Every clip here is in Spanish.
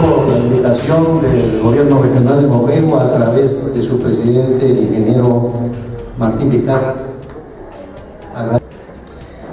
acepto la invitación del gobierno regional de Moquegua a través de su presidente, el ingeniero Martín Vizcarra.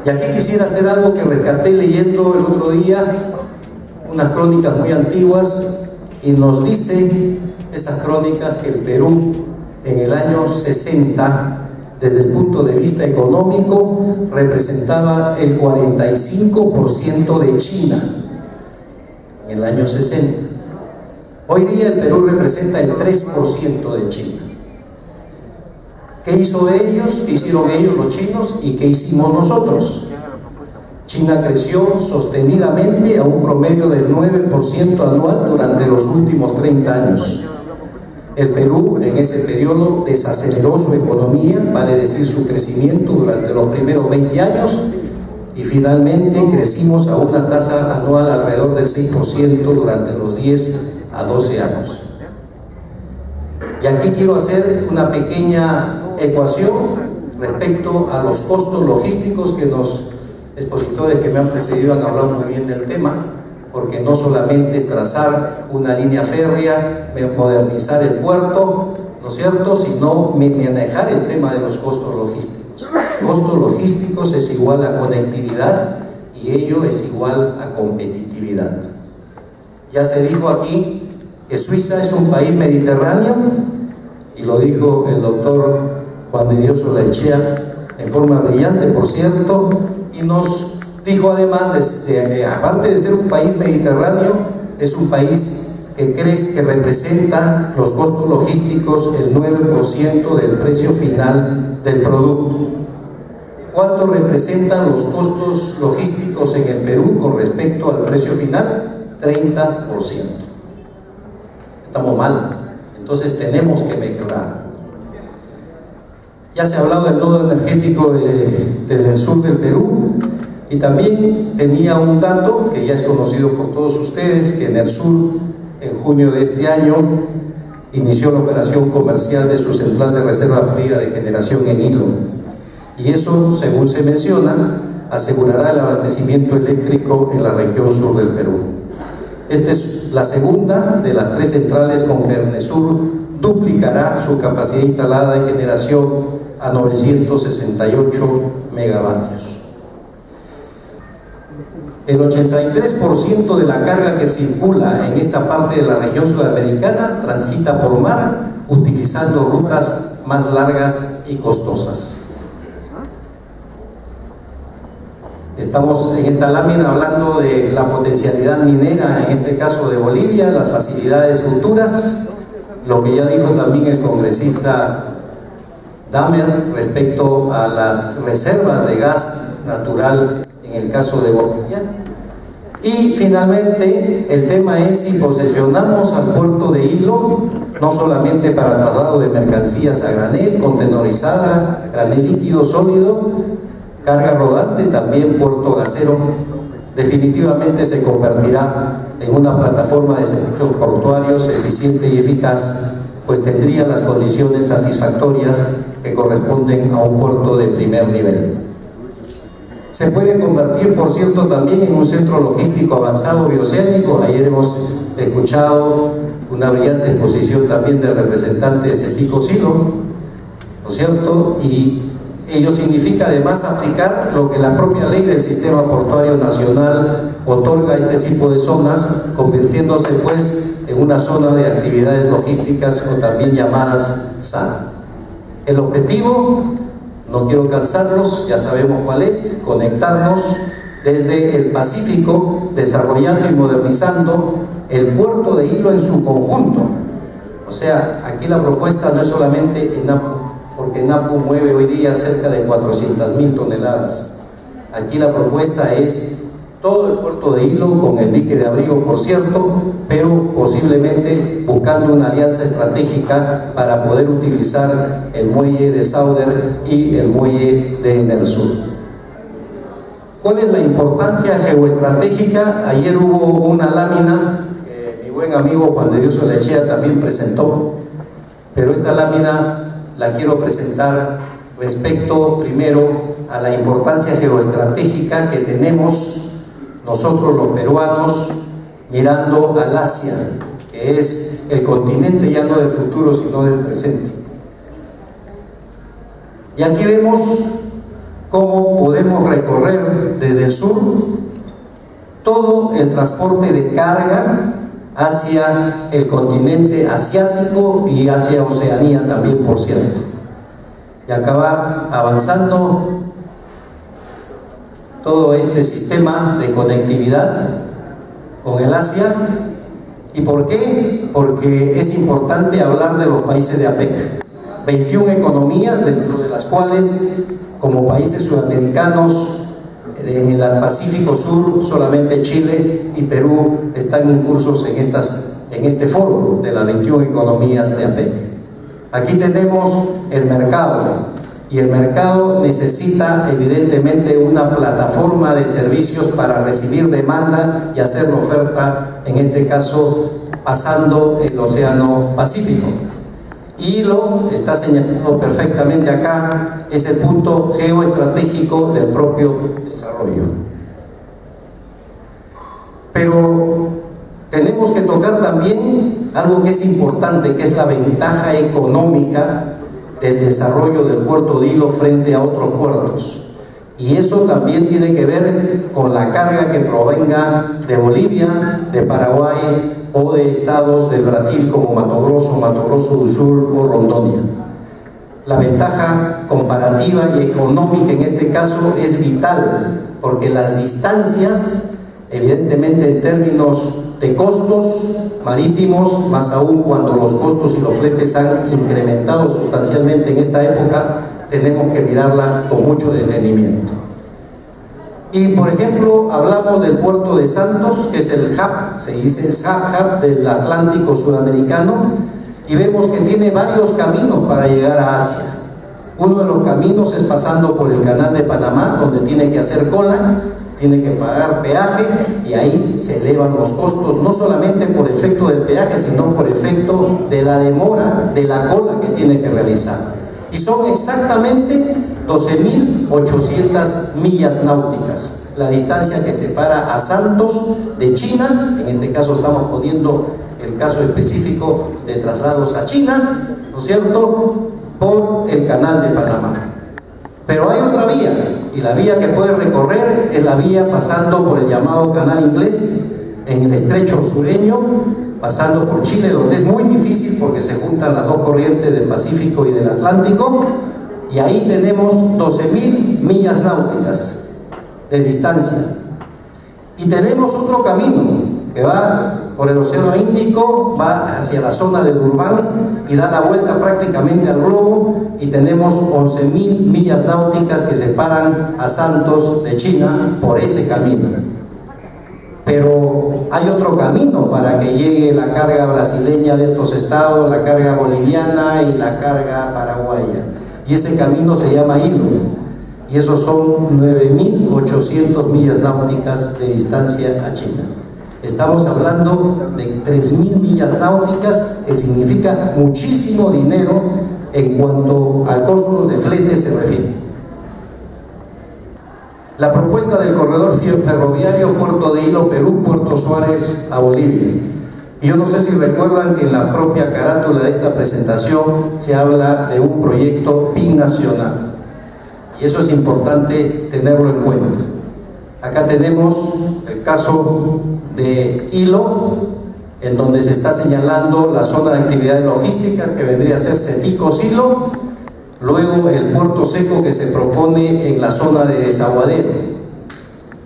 Y aquí quisiera hacer algo que rescaté leyendo el otro día, unas crónicas muy antiguas, y nos dice esas crónicas que el Perú en el año 60, desde el punto de vista económico, representaba el 45% de China en el año 60. Hoy día el Perú representa el 3% de China. ¿Qué hizo ellos? ¿Qué hicieron ellos los chinos? ¿Y qué hicimos nosotros? China creció sostenidamente a un promedio del 9% anual durante los últimos 30 años. El Perú en ese periodo desaceleró su economía, vale decir su crecimiento durante los primeros 20 años, y finalmente crecimos a una tasa anual alrededor del 6% durante los 10 a 12 años. Y aquí quiero hacer una pequeña ecuación respecto a los costos logísticos, que los expositores que me han precedido han hablado muy bien del tema, porque no solamente es trazar una línea férrea, modernizar el puerto, ¿no es cierto?, sino manejar el tema de los costos logísticos. Costos logísticos es igual a conectividad y ello es igual a competitividad. Ya se dijo aquí que Suiza es un país mediterráneo, y lo dijo el doctor Juan de Dios Olaechea en forma brillante, por cierto, y nos dijo además, aparte de ser un país mediterráneo, es un país que crece, que representa los costos logísticos el 9% del precio final del producto. ¿Cuánto representan los costos logísticos en el Perú con respecto al precio final? 30%. Estamos mal, entonces tenemos que mejorar. Ya se ha hablado del nodo energético del sur del Perú, y también tenía un dato que ya es conocido por todos ustedes, que ENERSUR en junio de este año inició la operación comercial de su central de reserva fría de generación en Hilo, y eso, según se menciona, asegurará el abastecimiento eléctrico en la región sur del Perú. Esta es la segunda de las 3 centrales con que ENERSUR duplicará su capacidad instalada de generación a 968 megavatios. El 83% de la carga que circula en esta parte de la región sudamericana transita por mar, utilizando rutas más largas y costosas. Estamos en esta lámina hablando de la potencialidad minera, en este caso de Bolivia, las facilidades futuras, lo que ya dijo también el congresista Damer respecto a las reservas de gas natural en el caso de Bolivia. Y finalmente el tema es si posesionamos al puerto de Hilo, no solamente para traslado de mercancías a granel, contenerizada, granel líquido, sólido, carga rodante, también puerto gasero, definitivamente se convertirá en una plataforma de servicios portuarios eficiente y eficaz, pues tendría las condiciones satisfactorias que corresponden a un puerto de primer nivel. Se puede convertir, por cierto, también en un centro logístico avanzado bioceánico. Ayer hemos escuchado una brillante exposición también del representante de Cefico Silo, ¿no es cierto? Y ello significa además aplicar lo que la propia ley del Sistema Portuario Nacional otorga a este tipo de zonas, convirtiéndose pues en una zona de actividades logísticas o también llamadas SAN. El objetivo, no quiero cansarlos, ya sabemos cuál es: conectarnos desde el Pacífico, desarrollando y modernizando el puerto de Hilo en su conjunto. O sea, aquí la propuesta no es solamente ENAPU, porque ENAPU mueve hoy día cerca de 400.000 toneladas. Aquí la propuesta es todo el puerto de Hilo, con el dique de abrigo, por cierto, pero posiblemente buscando una alianza estratégica para poder utilizar el muelle de Sauder y el muelle de ENERSUR. ¿Cuál es la importancia geoestratégica? Ayer hubo una lámina que mi buen amigo Juan de Dios Olaechea también presentó, pero esta lámina la quiero presentar respecto primero a la importancia geoestratégica que tenemos nosotros los peruanos mirando al Asia, que es el continente ya no del futuro, sino del presente. Y aquí vemos cómo podemos recorrer desde el sur todo el transporte de carga hacia el continente asiático y hacia Oceanía también, por cierto. Y acá va avanzando todo este sistema de conectividad con el Asia. ¿Y por qué? Porque es importante hablar de los países de APEC. 21 economías, dentro de las cuales, como países sudamericanos, en el Pacífico Sur, solamente Chile y Perú están incursos en este foro de las 21 economías de APEC. Aquí tenemos el mercado, y el mercado necesita evidentemente una plataforma de servicios para recibir demanda y hacer la oferta, en este caso pasando el Océano Pacífico. Y lo está señalando perfectamente acá, es el punto geoestratégico del propio desarrollo. Pero tenemos que tocar también algo que es importante, que es la ventaja económica del desarrollo del puerto de Ilo frente a otros puertos. Y eso también tiene que ver con la carga que provenga de Bolivia, de Paraguay o de estados de Brasil como Mato Grosso do Sul o Rondônia. La ventaja comparativa y económica en este caso es vital, porque las distancias, evidentemente en términos de costos marítimos, más aún cuando los costos y los fletes han incrementado sustancialmente en esta época, tenemos que mirarla con mucho detenimiento. Y por ejemplo, hablamos del puerto de Santos, que es el hub, se dice hub del Atlántico sudamericano, y vemos que tiene varios caminos para llegar a Asia. Uno de los caminos es pasando por el canal de Panamá, donde tiene que hacer cola, tiene que pagar peaje, y ahí se elevan los costos, no solamente por efecto del peaje, sino por efecto de la demora de la cola que tiene que realizar. Y son exactamente 12.800 millas náuticas, la distancia que separa a Santos de China. En este caso estamos poniendo el caso específico de traslados a China, ¿no es cierto?, por el canal de Panamá. Pero hay otra vía, y la vía que puede recorrer es la vía pasando por el llamado canal inglés, en el estrecho sureño, pasando por Chile, donde es muy difícil porque se juntan las dos corrientes del Pacífico y del Atlántico, y ahí tenemos 12.000 millas náuticas de distancia. Y tenemos otro camino que va por el Océano Índico, va hacia la zona del Durban y da la vuelta prácticamente al globo, y tenemos 11.000 millas náuticas que separan a Santos de China por ese camino. Pero hay otro camino para que llegue la carga brasileña de estos estados, la carga boliviana y la carga paraguaya. Y ese camino se llama Hilo. Y esos son 9.800 millas náuticas de distancia a China. Estamos hablando de 3.000 millas náuticas, que significa muchísimo dinero en cuanto al costo de flete se refiere. La propuesta del corredor ferroviario Puerto de Hilo, Perú, Puerto Suárez a Bolivia. Y yo no sé si recuerdan que en la propia carátula de esta presentación se habla de un proyecto binacional. Y eso es importante tenerlo en cuenta. Acá tenemos el caso de Hilo, en donde se está señalando la zona de actividades logísticas, que vendría a ser Ceticos Hilo. Luego el puerto seco que se propone en la zona de Desaguadero.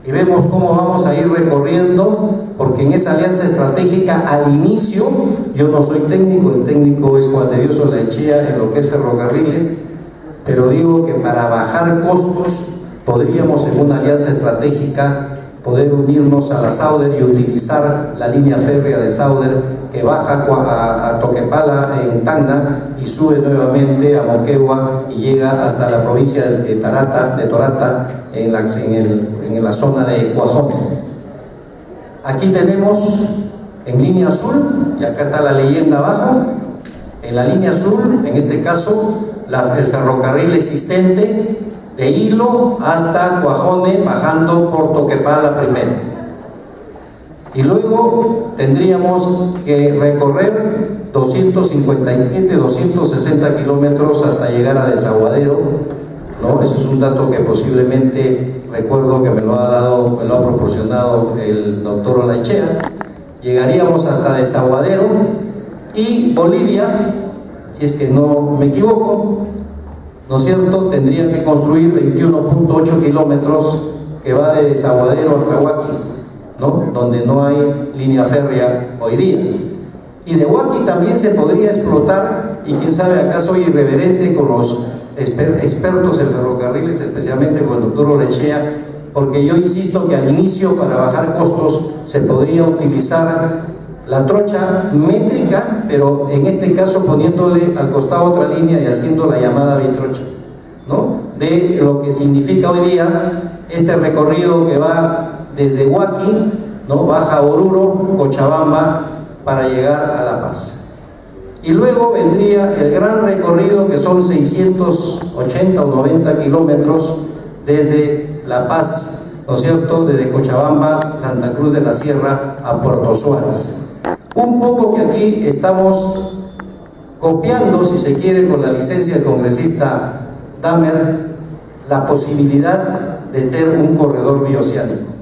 Y vemos cómo vamos a ir recorriendo, porque en esa alianza estratégica al inicio, yo no soy técnico, el técnico es Juan de Dios Olaechea en lo que es ferrocarriles, pero digo que para bajar costos podríamos en una alianza estratégica poder unirnos a la Sauder y utilizar la línea férrea de Sauder que baja a Toquepala en Tacna y sube nuevamente a Moquegua y llega hasta la provincia de Torata en la zona de Cuajón. Aquí tenemos en línea azul, y acá está la leyenda abajo, en la línea azul, en este caso, el ferrocarril existente de Hilo hasta Cuajone, bajando por Toquepala primero. Y luego tendríamos que recorrer 257, 260 kilómetros hasta llegar a Desaguadero, ¿no? Eso es un dato que posiblemente recuerdo que me lo ha proporcionado el doctor Olaechea. Llegaríamos hasta Desaguadero y Bolivia, si es que no me equivoco, ¿no es cierto?, tendría que construir 21.8 kilómetros que va de Desaguadero hasta Huaqui, ¿no?, donde no hay línea férrea hoy día. Y de Huaqui también se podría explotar, y quién sabe, acá soy irreverente con los expertos en ferrocarriles, especialmente con el doctor Olaechea, porque yo insisto que al inicio, para bajar costos, se podría utilizar la trocha métrica, pero en este caso poniéndole al costado otra línea y haciendo la llamada bitrocha, ¿no?, de lo que significa hoy día este recorrido que va desde Huaqui, ¿no?, baja Oruro, Cochabamba, para llegar a La Paz. Y luego vendría el gran recorrido, que son 680 o 90 kilómetros desde La Paz, ¿no es cierto?, desde Cochabamba, Santa Cruz de la Sierra a Puerto Suárez. Un poco que aquí estamos copiando, si se quiere, con la licencia del congresista Damer, la posibilidad de ser un corredor bioceánico,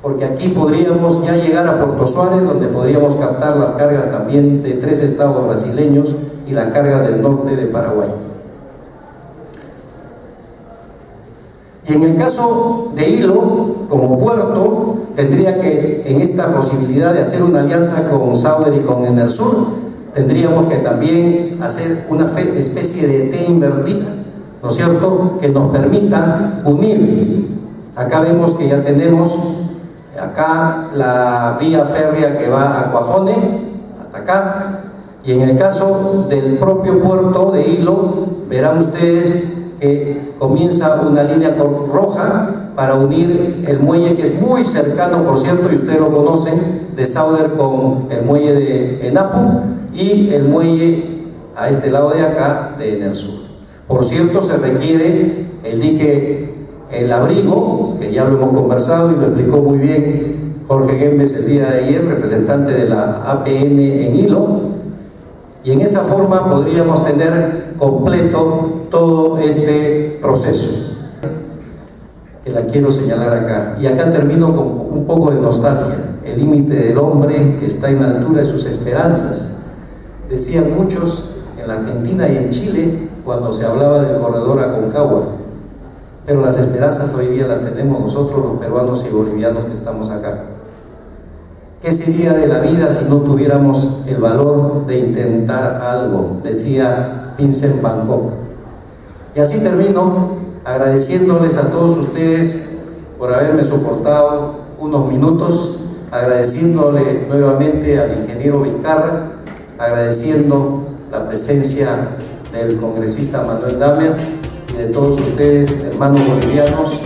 porque aquí podríamos ya llegar a Puerto Suárez, donde podríamos captar las cargas también de 3 estados brasileños y la carga del norte de Paraguay. Y en el caso de Hilo, como puerto, tendría que, en esta posibilidad de hacer una alianza con Sauder y con Enersur, tendríamos que también hacer una especie de T invertida, ¿no es cierto?, que nos permita unir. Acá vemos que ya tenemos acá la vía férrea que va a Cuajone, hasta acá, y en el caso del propio puerto de Hilo, verán ustedes que comienza una línea roja para unir el muelle, que es muy cercano, por cierto, y ustedes lo conocen, de Sauder con el muelle de Enapu y el muelle a este lado de acá de Enersur. Por cierto, se requiere el dique El Abrigo, que ya lo hemos conversado y lo explicó muy bien Jorge Gembes el día de ayer, representante de la APN en Hilo, y en esa forma podríamos tener completo todo este proceso, que la quiero señalar acá. Y acá termino con un poco de nostalgia. El límite del hombre está en la altura de sus esperanzas, decían muchos en la Argentina y en Chile cuando se hablaba del corredor Aconcagua. Pero las esperanzas hoy día las tenemos nosotros, los peruanos y bolivianos que estamos acá. ¿Qué sería de la vida si no tuviéramos el valor de intentar algo?, decía Vincent Van Gogh. Y así termino agradeciéndoles a todos ustedes por haberme soportado unos minutos, agradeciéndole nuevamente al ingeniero Vizcarra, agradeciendo la presencia del congresista Manuel Damer y de todos ustedes, hermanos bolivianos.